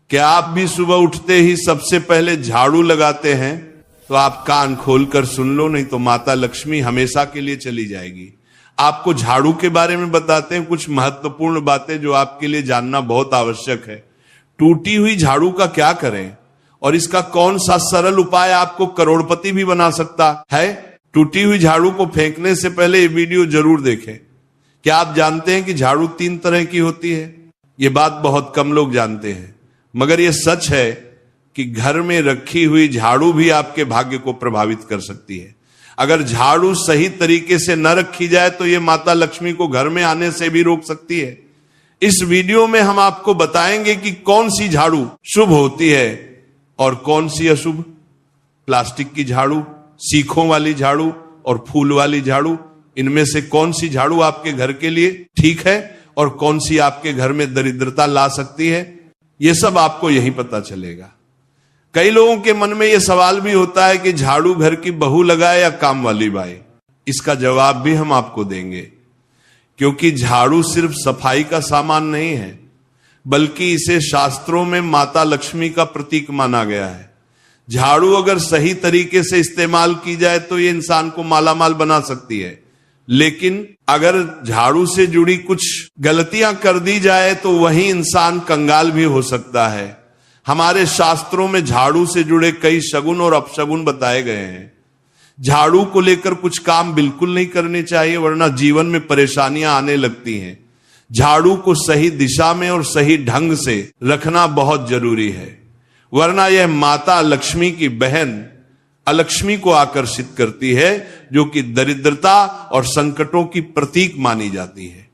क्या आप भी सुबह उठते ही सबसे पहले झाड़ू लगाते हैं? तो आप कान खोलकर सुन लो, नहीं तो माता लक्ष्मी हमेशा के लिए चली जाएगी। आपको झाड़ू के बारे में बताते हैं कुछ महत्वपूर्ण बातें जो आपके लिए जानना बहुत आवश्यक है। टूटी हुई झाड़ू का क्या करें और इसका कौन सा सरल उपाय आपको करोड़पति भी बना सकता है। टूटी हुई झाड़ू को फेंकने से पहले ये वीडियो जरूर देखें। क्या आप जानते हैं कि झाड़ू 3 तरह की होती है? ये बात बहुत कम लोग जानते हैं, मगर यह सच है कि घर में रखी हुई झाड़ू भी आपके भाग्य को प्रभावित कर सकती है। अगर झाड़ू सही तरीके से न रखी जाए तो यह माता लक्ष्मी को घर में आने से भी रोक सकती है। इस वीडियो में हम आपको बताएंगे कि कौन सी झाड़ू शुभ होती है और कौन सी अशुभ। प्लास्टिक की झाड़ू, सीखों वाली झाड़ू और फूल वाली झाड़ू, इनमें से कौन सी झाड़ू आपके घर के लिए ठीक है और कौन सी आपके घर में दरिद्रता ला सकती है, यह सब आपको यहीं पता चलेगा। कई लोगों के मन में यह सवाल भी होता है कि झाड़ू घर की बहू लगाए या काम वाली बाई। इसका जवाब भी हम आपको देंगे, क्योंकि झाड़ू सिर्फ सफाई का सामान नहीं है, बल्कि इसे शास्त्रों में माता लक्ष्मी का प्रतीक माना गया है। झाड़ू अगर सही तरीके से इस्तेमाल की जाए तो ये इंसान को मालामाल बना सकती है, लेकिन अगर झाड़ू से जुड़ी कुछ गलतियां कर दी जाए तो वही इंसान कंगाल भी हो सकता है। हमारे शास्त्रों में झाड़ू से जुड़े कई शगुन और अपशगुन बताए गए हैं। झाड़ू को लेकर कुछ काम बिल्कुल नहीं करने चाहिए, वरना जीवन में परेशानियां आने लगती हैं। झाड़ू को सही दिशा में और सही ढंग से रखना बहुत जरूरी है, वरना यह माता लक्ष्मी की बहन अलक्ष्मी को आकर्षित करती है, जो कि दरिद्रता और संकटों की प्रतीक मानी जाती है।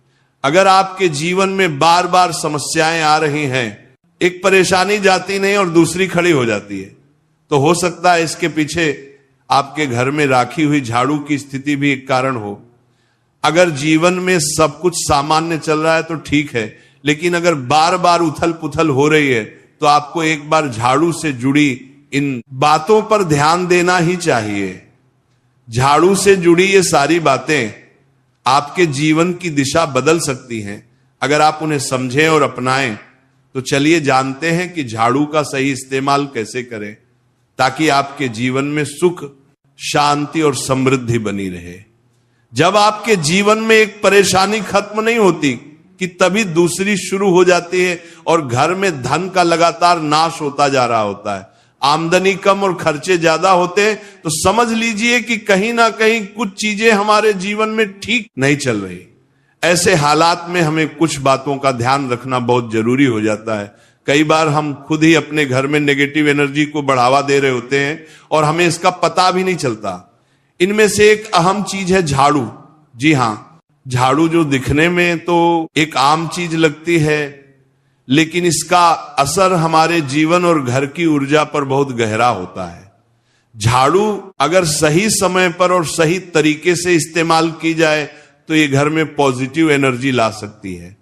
अगर आपके जीवन में बार बार समस्याएं आ रही हैं, एक परेशानी जाती नहीं और दूसरी खड़ी हो जाती है, तो हो सकता है इसके पीछे आपके घर में राखी हुई झाड़ू की स्थिति भी एक कारण हो। अगर जीवन में सब कुछ सामान्य चल रहा है तो ठीक है, लेकिन अगर बार बार उथल पुथल हो रही है तो आपको एक बार झाड़ू से जुड़ी इन बातों पर ध्यान देना ही चाहिए। झाड़ू से जुड़ी ये सारी बातें आपके जीवन की दिशा बदल सकती हैं अगर आप उन्हें समझें और अपनाएं। तो चलिए जानते हैं कि झाड़ू का सही इस्तेमाल कैसे करें, ताकि आपके जीवन में सुख, शांति और समृद्धि बनी रहे। जब आपके जीवन में एक परेशानी खत्म नहीं होती कि तभी दूसरी शुरू हो जाती है और घर में धन का लगातार नाश होता जा रहा होता है। आमदनी कम और खर्चे ज्यादा होते हैं तो समझ लीजिए कि कहीं ना कहीं कुछ चीजें हमारे जीवन में ठीक नहीं चल रही। ऐसे हालात में हमें कुछ बातों का ध्यान रखना बहुत जरूरी हो जाता है। कई बार हम खुद ही अपने घर में नेगेटिव एनर्जी को बढ़ावा दे रहे होते हैं और हमें इसका पता भी नहीं चलता। इनमें से एक अहम चीज है झाड़ू। जी हां, झाड़ू जो दिखने में तो एक आम चीज लगती है, लेकिन इसका असर हमारे जीवन और घर की ऊर्जा पर बहुत गहरा होता है। झाड़ू अगर सही समय पर और सही तरीके से इस्तेमाल की जाए तो ये घर में पॉजिटिव एनर्जी ला सकती है,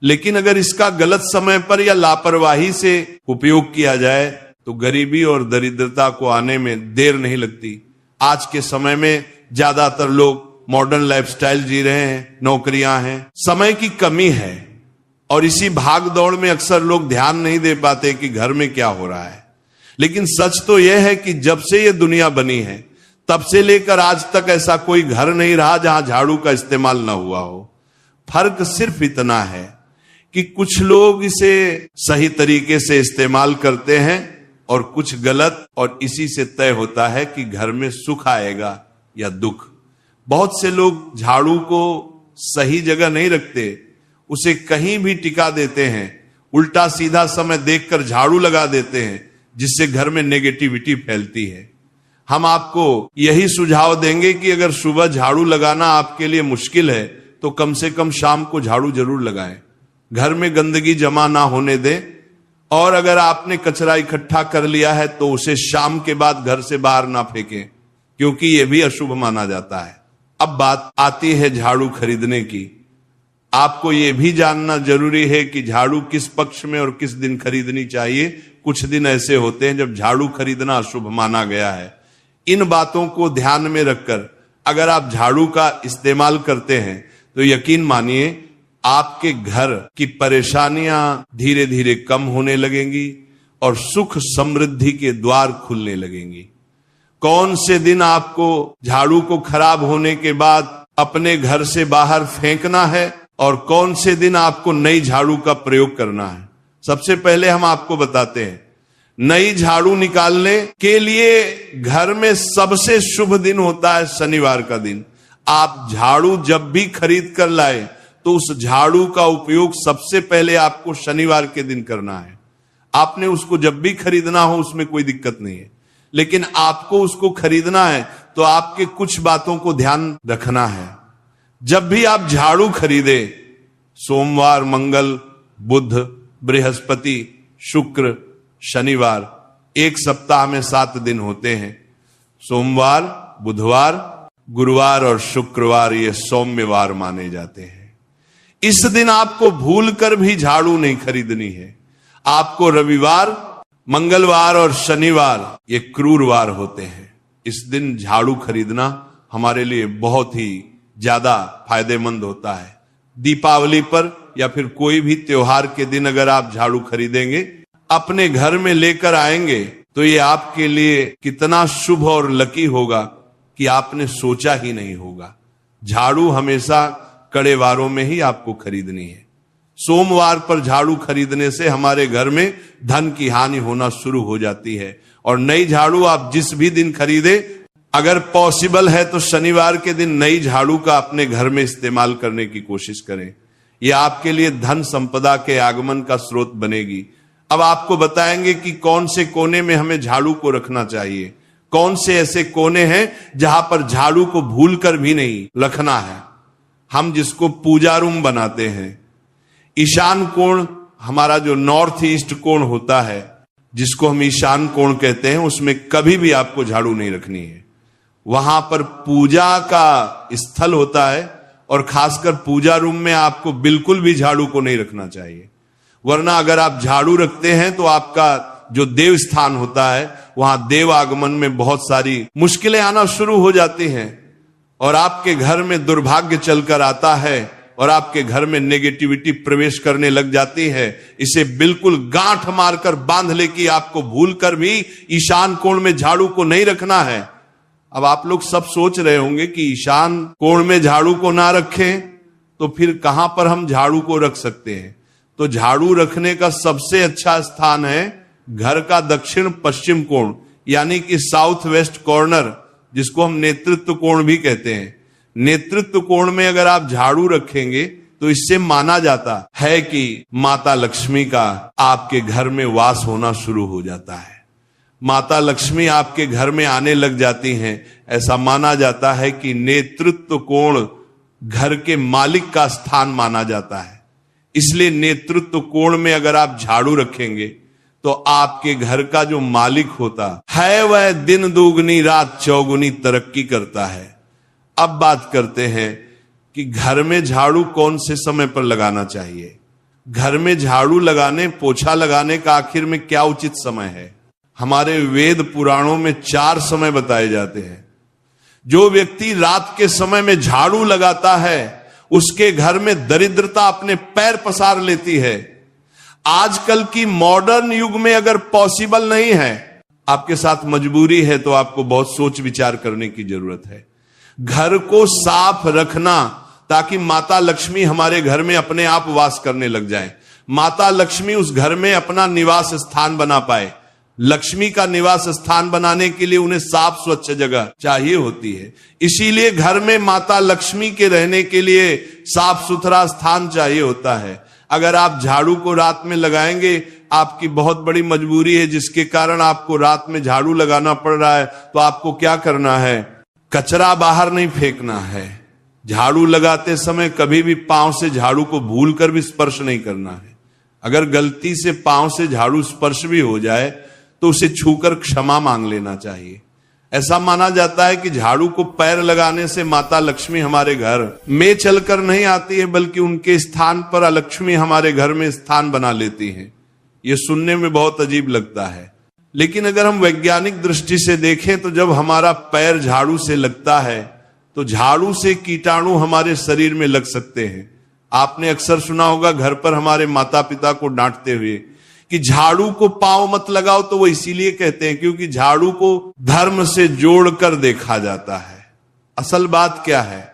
लेकिन अगर इसका गलत समय पर या लापरवाही से उपयोग किया जाए तो गरीबी और दरिद्रता को आने में देर नहीं लगती। आज के समय में ज्यादातर लोग मॉडर्न लाइफस्टाइल जी रहे हैं, नौकरियां हैं, समय की कमी है और इसी भाग दौड़ में अक्सर लोग ध्यान नहीं दे पाते कि घर में क्या हो रहा है। लेकिन सच तो यह है कि जब से ये दुनिया बनी है तब से लेकर आज तक ऐसा कोई घर नहीं रहा जहां झाड़ू का इस्तेमाल ना हुआ हो। फर्क सिर्फ इतना है कि कुछ लोग इसे सही तरीके से इस्तेमाल करते हैं और कुछ गलत, और इसी से तय होता है कि घर में सुख आएगा या दुख। बहुत से लोग झाड़ू को सही जगह नहीं रखते, उसे कहीं भी टिका देते हैं, उल्टा सीधा समय देखकर झाड़ू लगा देते हैं, जिससे घर में नेगेटिविटी फैलती है। हम आपको यही सुझाव देंगे कि अगर सुबह झाड़ू लगाना आपके लिए मुश्किल है तो कम से कम शाम को झाड़ू जरूर लगाएं। घर में गंदगी जमा ना होने दें, और अगर आपने कचरा इकट्ठा कर लिया है तो उसे शाम के बाद घर से बाहर ना फेंकें, क्योंकि यह भी अशुभ माना जाता है। अब बात आती है झाड़ू खरीदने की। आपको यह भी जानना जरूरी है कि झाड़ू किस पक्ष में और किस दिन खरीदनी चाहिए। कुछ दिन ऐसे होते हैं जब झाड़ू खरीदना अशुभ माना गया है। इन बातों को ध्यान में रखकर अगर आप झाड़ू का इस्तेमाल करते हैं तो यकीन मानिए आपके घर की परेशानियां धीरे धीरे कम होने लगेंगी, और सुख समृद्धि के द्वार खुलने लगेंगे। कौन से दिन आपको झाड़ू को खराब होने के बाद अपने घर से बाहर फेंकना है और कौन से दिन आपको नई झाड़ू का प्रयोग करना है, सबसे पहले हम आपको बताते हैं। नई झाड़ू निकालने के लिए घर में सबसे शुभ दिन होता है शनिवार का दिन। आप झाड़ू जब भी खरीद कर लाए तो उस झाड़ू का उपयोग सबसे पहले आपको शनिवार के दिन करना है। आपने उसको जब भी खरीदना हो उसमें कोई दिक्कत नहीं है, लेकिन आपको उसको खरीदना है तो आपके कुछ बातों को ध्यान रखना है। जब भी आप झाड़ू खरीदे, सोमवार, मंगल, बुध, बृहस्पति, शुक्र, शनिवार, एक सप्ताह में 7 दिन होते हैं। सोमवार, बुधवार, गुरुवार और शुक्रवार ये सौम्यवार माने जाते हैं। इस दिन आपको भूलकर भी झाड़ू नहीं खरीदनी है। आपको रविवार, मंगलवार और शनिवार ये क्रूरवार होते हैं। इस दिन झाड़ू खरीदना हमारे लिए बहुत ही ज्यादा फायदेमंद होता है। दीपावली पर या फिर कोई भी त्योहार के दिन अगर आप झाड़ू खरीदेंगे, अपने घर में लेकर आएंगे तो ये आपके लिए कितना शुभ और लकी होगा कि आपने सोचा ही नहीं होगा। झाड़ू हमेशा कड़े वारों में ही आपको खरीदनी है। सोमवार पर झाड़ू खरीदने से हमारे घर में धन की हानि होना शुरू हो जाती है। और नई झाड़ू आप जिस भी दिन खरीदे, अगर पॉसिबल है तो शनिवार के दिन नई झाड़ू का अपने घर में इस्तेमाल करने की कोशिश करें। यह आपके लिए धन संपदा के आगमन का स्रोत बनेगी। अब आपको बताएंगे कि कौन से कोने में हमें झाड़ू को रखना चाहिए, कौन से ऐसे कोने हैं जहां पर झाड़ू को भूलकर भी नहीं रखना है। हम जिसको पूजा रूम बनाते हैं, ईशान कोण हमारा जो नॉर्थ ईस्ट कोण होता है, जिसको हम ईशान कोण कहते हैं, उसमें कभी भी आपको झाड़ू नहीं रखनी है। वहां पर पूजा का स्थल होता है और खासकर पूजा रूम में आपको बिल्कुल भी झाड़ू को नहीं रखना चाहिए। वरना अगर आप झाड़ू रखते हैं तो आपका जो देव स्थान होता है, वहां देव आगमन में बहुत सारी मुश्किलें आना शुरू हो जाती हैं और आपके घर में दुर्भाग्य चलकर आता है और आपके घर में नेगेटिविटी प्रवेश करने लग जाती है। इसे बिल्कुल गांठ मारकर बांध ले कि आपको भूलकर भी ईशान कोण में झाड़ू को नहीं रखना है। अब आप लोग सब सोच रहे होंगे कि ईशान कोण में झाड़ू को ना रखें तो फिर कहां पर हम झाड़ू को रख सकते हैं। तो झाड़ू रखने का सबसे अच्छा स्थान है घर का दक्षिण पश्चिम कोण, यानी कि साउथ वेस्ट कॉर्नर, जिसको हम नेतृत्व कोण भी कहते हैं। नेतृत्व कोण में अगर आप झाड़ू रखेंगे तो इससे माना जाता है कि माता लक्ष्मी का आपके घर में वास होना शुरू हो जाता है। माता लक्ष्मी आपके घर में आने लग जाती हैं। ऐसा माना जाता है कि नेतृत्व कोण घर के मालिक का स्थान माना जाता है। इसलिए नेतृत्व कोण में अगर आप झाड़ू रखेंगे तो आपके घर का जो मालिक होता है वह दिन दुगनी रात चौगुनी तरक्की करता है। अब बात करते हैं कि घर में झाड़ू कौन से समय पर लगाना चाहिए। घर में झाड़ू लगाने, पोछा लगाने का आखिर में क्या उचित समय है। हमारे वेद पुराणों में 4 समय बताए जाते हैं। जो व्यक्ति रात के समय में झाड़ू लगाता है उसके घर में दरिद्रता अपने पैर पसार लेती है। आजकल की मॉडर्न युग में अगर पॉसिबल नहीं है, आपके साथ मजबूरी है, तो आपको बहुत सोच विचार करने की जरूरत है। घर को साफ रखना ताकि माता लक्ष्मी हमारे घर में अपने आप वास करने लग जाए। माता लक्ष्मी उस घर में अपना निवास स्थान बना पाए। लक्ष्मी का निवास स्थान बनाने के लिए उन्हें साफ स्वच्छ जगह चाहिए होती है। इसीलिए घर में माता लक्ष्मी के रहने के लिए साफ सुथरा स्थान चाहिए होता है। अगर आप झाड़ू को रात में लगाएंगे, आपकी बहुत बड़ी मजबूरी है जिसके कारण आपको रात में झाड़ू लगाना पड़ रहा है, तो आपको क्या करना है, कचरा बाहर नहीं फेंकना है। झाड़ू लगाते समय कभी भी पांव से झाड़ू को भूलकर भी स्पर्श नहीं करना है। अगर गलती से पांव से झाड़ू स्पर्श भी हो जाए तो उसे छूकर क्षमा मांग लेना चाहिए। ऐसा माना जाता है कि झाड़ू को पैर लगाने से माता लक्ष्मी हमारे घर में चलकर नहीं आती है, बल्कि उनके स्थान पर लक्ष्मी हमारे घर में स्थान बना लेती हैं। यह सुनने में बहुत अजीब लगता है, लेकिन अगर हम वैज्ञानिक दृष्टि से देखें तो जब हमारा पैर झाड़ू से लगता है तो झाड़ू से कीटाणु हमारे शरीर में लग सकते हैं। आपने अक्सर सुना होगा घर पर हमारे माता पिता को डांटते हुए कि झाड़ू को पांव मत लगाओ, तो वो इसीलिए कहते हैं क्योंकि झाड़ू को धर्म से जोड़कर देखा जाता है। असल बात क्या है,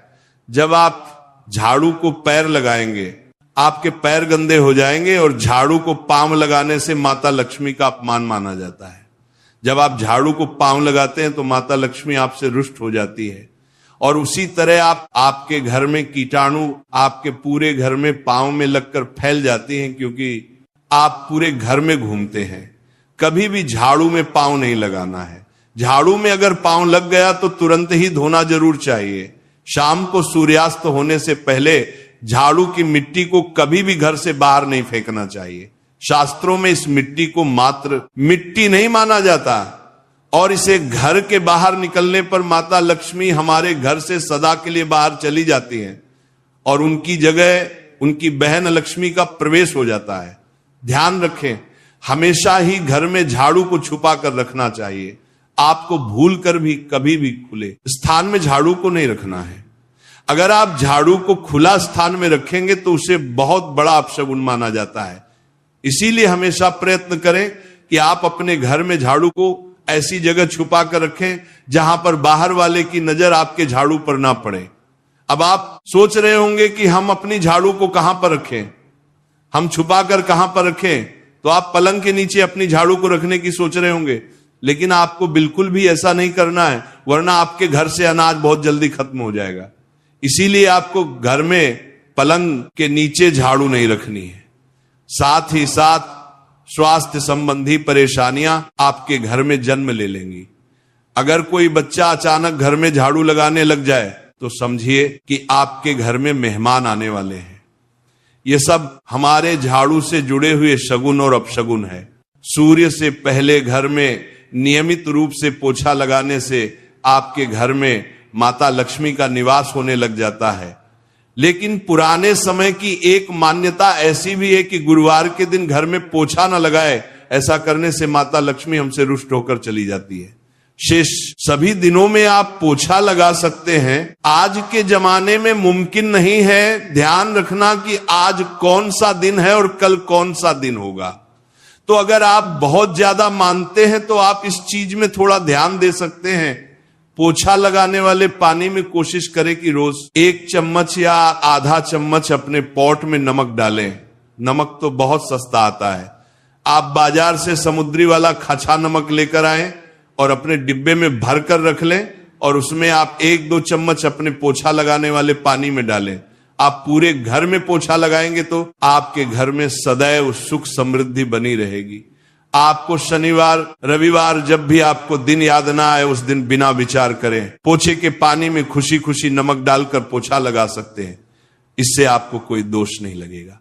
जब आप झाड़ू को पैर लगाएंगे, आपके पैर गंदे हो जाएंगे, और झाड़ू को पांव लगाने से माता लक्ष्मी का अपमान माना जाता है। जब आप झाड़ू को पांव लगाते हैं तो माता लक्ष्मी आपसे रुष्ट हो जाती है। और उसी तरह आपके घर में कीटाणु आपके पूरे घर में पांव में लगकर फैल जाती हैं, क्योंकि आप पूरे घर में घूमते हैं। कभी भी झाड़ू में पांव नहीं लगाना है। झाड़ू में अगर पांव लग गया तो तुरंत ही धोना जरूर चाहिए। शाम को सूर्यास्त होने से पहले झाड़ू की मिट्टी को कभी भी घर से बाहर नहीं फेंकना चाहिए। शास्त्रों में इस मिट्टी को मात्र मिट्टी नहीं माना जाता, और इसे घर के बाहर निकलने पर माता लक्ष्मी हमारे घर से सदा के लिए बाहर चली जाती हैं, और उनकी जगह उनकी बहन लक्ष्मी का प्रवेश हो जाता है। ध्यान रखें, हमेशा ही घर में झाड़ू को छुपा कर रखना चाहिए। आपको भूल कर भी कभी भी खुले स्थान में झाड़ू को नहीं रखना है। अगर आप झाड़ू को खुला स्थान में रखेंगे तो उसे बहुत बड़ा अपशगुन माना जाता है। इसीलिए हमेशा प्रयत्न करें कि आप अपने घर में झाड़ू को ऐसी जगह छुपा कर रखें जहां पर बाहर वाले की नजर आपके झाड़ू पर ना पड़े। अब आप सोच रहे होंगे कि हम अपनी झाड़ू को कहां पर रखें, हम छुपा कर कहां पर रखें, तो आप पलंग के नीचे अपनी झाड़ू को रखने की सोच रहे होंगे, लेकिन आपको बिल्कुल भी ऐसा नहीं करना है, वरना आपके घर से अनाज बहुत जल्दी खत्म हो जाएगा। इसीलिए आपको घर में पलंग के नीचे झाड़ू नहीं रखनी है। साथ ही साथ स्वास्थ्य संबंधी परेशानियां आपके घर में जन्म ले लेंगी। अगर कोई बच्चा अचानक घर में झाड़ू लगाने लग जाए तो समझिए कि आपके घर में मेहमान आने वाले हैं। ये सब हमारे झाड़ू से जुड़े हुए शगुन और अपशगुन है। सूर्य से पहले घर में नियमित रूप से पोछा लगाने से आपके घर में माता लक्ष्मी का निवास होने लग जाता है। लेकिन पुराने समय की एक मान्यता ऐसी भी है कि गुरुवार के दिन घर में पोछा न लगाए, ऐसा करने से माता लक्ष्मी हमसे रुष्ट होकर चली जाती है। शेष सभी दिनों में आप पोछा लगा सकते हैं। आज के जमाने में मुमकिन नहीं है। ध्यान रखना कि आज कौन सा दिन है और कल कौन सा दिन होगा। तो अगर आप बहुत ज्यादा मानते हैं तो आप इस चीज में थोड़ा ध्यान दे सकते हैं। पोछा लगाने वाले पानी में कोशिश करें कि रोज 1 चम्मच या आधा चम्मच अपने पॉट में नमक डालें। नमक तो बहुत सस्ता आता है। आप बाजार से समुद्री वाला खचा नमक लेकर आए और अपने डिब्बे में भर कर रख लें, और उसमें आप 1-2 चम्मच अपने पोछा लगाने वाले पानी में डालें। आप पूरे घर में पोछा लगाएंगे तो आपके घर में सदैव सुख समृद्धि बनी रहेगी। आपको शनिवार रविवार जब भी आपको दिन याद ना आए, उस दिन बिना विचार करें पोछे के पानी में खुशी खुशी नमक डालकर पोछा लगा सकते हैं। इससे आपको कोई दोष नहीं लगेगा।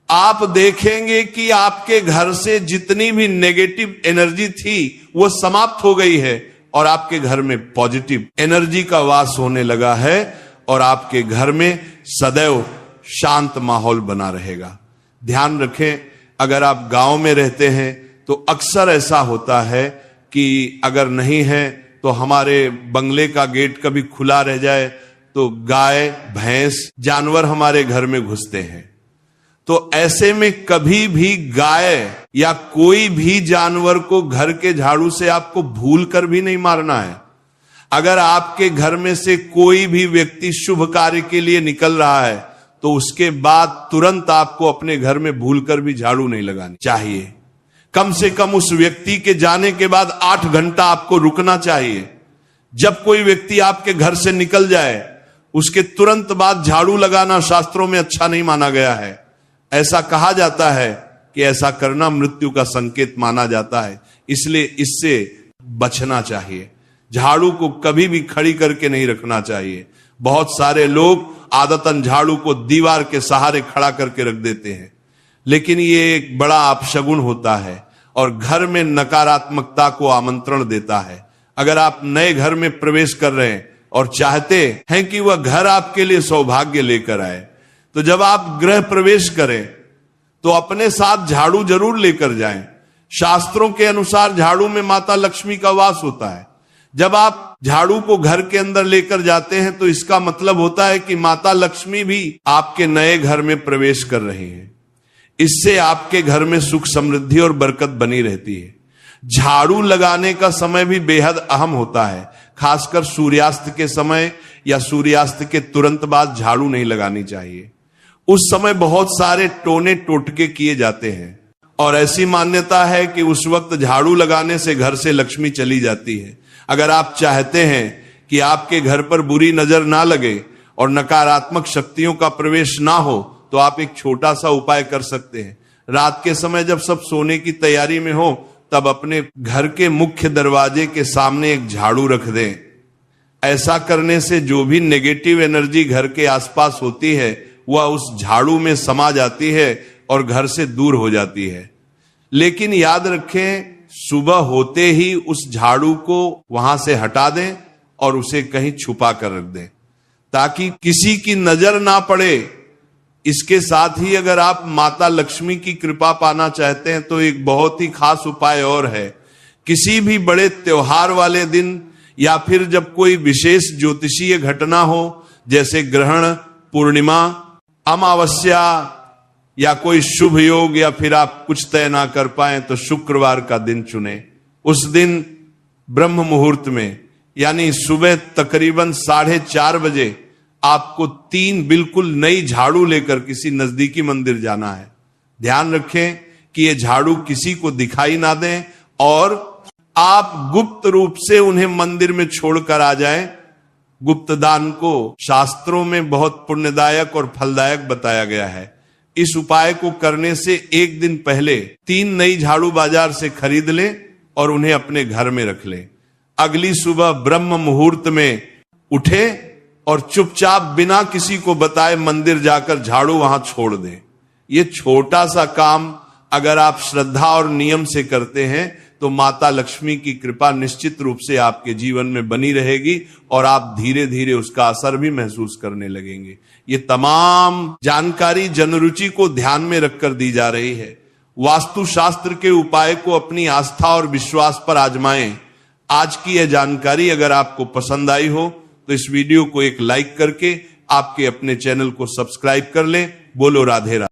आप देखेंगे कि आपके घर से जितनी भी नेगेटिव एनर्जी थी वो समाप्त हो गई है, और आपके घर में पॉजिटिव एनर्जी का वास होने लगा है, और आपके घर में सदैव शांत माहौल बना रहेगा। ध्यान रखें, अगर आप गांव में रहते हैं तो अक्सर ऐसा होता है कि अगर नहीं है तो हमारे बंगले का गेट कभी खुला रह जाए तो गाय भैंस जानवर हमारे घर में घुसते हैं। तो ऐसे में कभी भी गाय या कोई भी जानवर को घर के झाड़ू से आपको भूल कर भी नहीं मारना है। अगर आपके घर में से कोई भी व्यक्ति शुभ कार्य के लिए निकल रहा है तो उसके बाद तुरंत आपको अपने घर में भूलकर भी झाड़ू नहीं लगानी चाहिए। कम से कम उस व्यक्ति के जाने के बाद 8 घंटा आपको रुकना चाहिए। जब कोई व्यक्ति आपके घर से निकल जाए उसके तुरंत बाद झाड़ू लगाना शास्त्रों में अच्छा नहीं माना गया है। ऐसा कहा जाता है कि ऐसा करना मृत्यु का संकेत माना जाता है, इसलिए इससे बचना चाहिए। झाड़ू को कभी भी खड़ी करके नहीं रखना चाहिए। बहुत सारे लोग आदतन झाड़ू को दीवार के सहारे खड़ा करके रख देते हैं, लेकिन ये एक बड़ा अपशगुन होता है और घर में नकारात्मकता को आमंत्रण देता है। अगर आप नए घर में प्रवेश कर रहे हैं और चाहते हैं कि वह घर आपके लिए सौभाग्य लेकर आए, तो जब आप गृह प्रवेश करें तो अपने साथ झाड़ू जरूर लेकर जाएं। शास्त्रों के अनुसार झाड़ू में माता लक्ष्मी का वास होता है। जब आप झाड़ू को घर के अंदर लेकर जाते हैं तो इसका मतलब होता है कि माता लक्ष्मी भी आपके नए घर में प्रवेश कर रही हैं। इससे आपके घर में सुख समृद्धि और बरकत बनी रहती है। झाड़ू लगाने का समय भी बेहद अहम होता है, खासकर सूर्यास्त के समय या सूर्यास्त के तुरंत बाद झाड़ू नहीं लगानी चाहिए। उस समय बहुत सारे टोने टोटके किए जाते हैं और ऐसी मान्यता है कि उस वक्त झाड़ू लगाने से घर से लक्ष्मी चली जाती है। अगर आप चाहते हैं कि आपके घर पर बुरी नजर ना लगे और नकारात्मक शक्तियों का प्रवेश ना हो, तो आप एक छोटा सा उपाय कर सकते हैं। रात के समय जब सब सोने की तैयारी में हो, तब अपने घर के मुख्य दरवाजे के सामने एक झाड़ू रख दें। ऐसा करने से जो भी नेगेटिव एनर्जी घर के आसपास होती है वह उस झाड़ू में समा जाती है और घर से दूर हो जाती है। लेकिन याद रखें, सुबह होते ही उस झाड़ू को वहां से हटा दें और उसे कहीं छुपा कर रख दें ताकि किसी की नजर ना पड़े। इसके साथ ही अगर आप माता लक्ष्मी की कृपा पाना चाहते हैं तो एक बहुत ही खास उपाय और है। किसी भी बड़े त्योहार वाले दिन या फिर जब कोई विशेष ज्योतिषीय घटना हो, जैसे ग्रहण, पूर्णिमा, अमावस्या या कोई शुभ योग, या फिर आप कुछ तय ना कर पाए तो शुक्रवार का दिन चुने। उस दिन ब्रह्म मुहूर्त में यानी सुबह तकरीबन 4:30 बजे आपको 3 बिल्कुल नई झाड़ू लेकर किसी नजदीकी मंदिर जाना है। ध्यान रखें कि ये झाड़ू किसी को दिखाई ना दें और आप गुप्त रूप से उन्हें मंदिर में छोड़कर आ जाएं। गुप्त दान को शास्त्रों में बहुत पुण्यदायक और फलदायक बताया गया है। इस उपाय को करने से एक दिन पहले 3 नई झाड़ू बाजार से खरीद लें और उन्हें अपने घर में रख लें। अगली सुबह ब्रह्म मुहूर्त में उठे और चुपचाप बिना किसी को बताए मंदिर जाकर झाड़ू वहां छोड़ दें। ये छोटा सा काम अगर आप श्रद्धा और नियम से करते हैं तो माता लक्ष्मी की कृपा निश्चित रूप से आपके जीवन में बनी रहेगी और आप धीरे धीरे उसका असर भी महसूस करने लगेंगे। ये तमाम जानकारी जनरुचि को ध्यान में रखकर दी जा रही है। वास्तु शास्त्र के उपाय को अपनी आस्था और विश्वास पर आजमाएं। आज की यह जानकारी अगर आपको पसंद आई हो तो इस वीडियो को एक लाइक करके आपके अपने चैनल को सब्सक्राइब कर लें। बोलो राधे राधे।